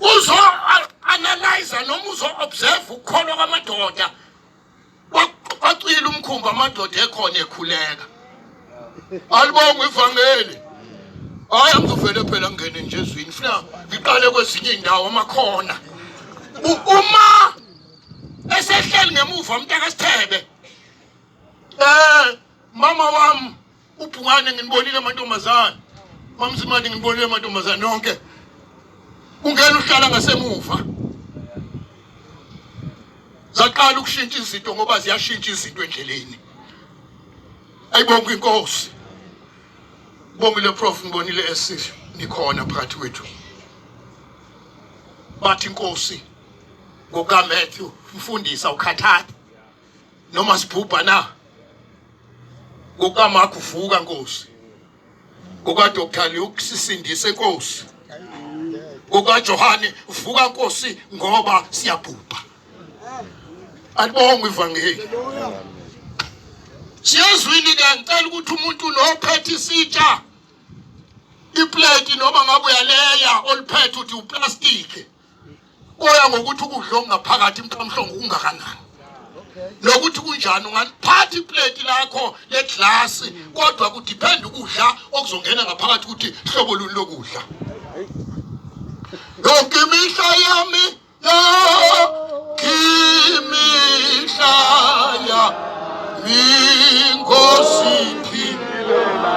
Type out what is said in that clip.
uzo analyze noma uzo observe ukukholwa kwamadoda wacila umkhumba amadoda ekhona ekhuleka alibonga ivangeli hayi angizovele phela ngene nje ezwini funa ngiqale kwezinye indawo amakhona uma esehleli ngemuva umntaka Sithebe mama wami uBhungane nginibonile amantombazana mamzimani nginibonile amantombazana yonke ungena uhlala ngasemuva zaqala ukushintsha izinto ngoba ziyashintsha izinto endleleni ayibonga inkosi bongile Prof ngibonile esisi nikhona phakathi kwethu bathi inkosi ngoka Matthew mfundisa ukhathatha noma sibhubha na ngoka Mark uvuka inkosi ngoka Dr. Luke sisindise inkosi ngoka Johane uvuka inkosi ngoba siyabhubha alibonga ivangeli siyazwini ke ngicela ukuthi umuntu nophethe isitsha iplate noma ngabe uyaleya oliphethe uthi uplastic oya ngokuthi ukudla okungaphakathi mhlawumbe ungakanani nokuthi kunjani ungaliphatha iplate lakho leglass kodwa kudepend ukudla okuzongena ngaphakathi ukuthi hlobo luni lokudla yonke imihla yami imihla yami inkosi phila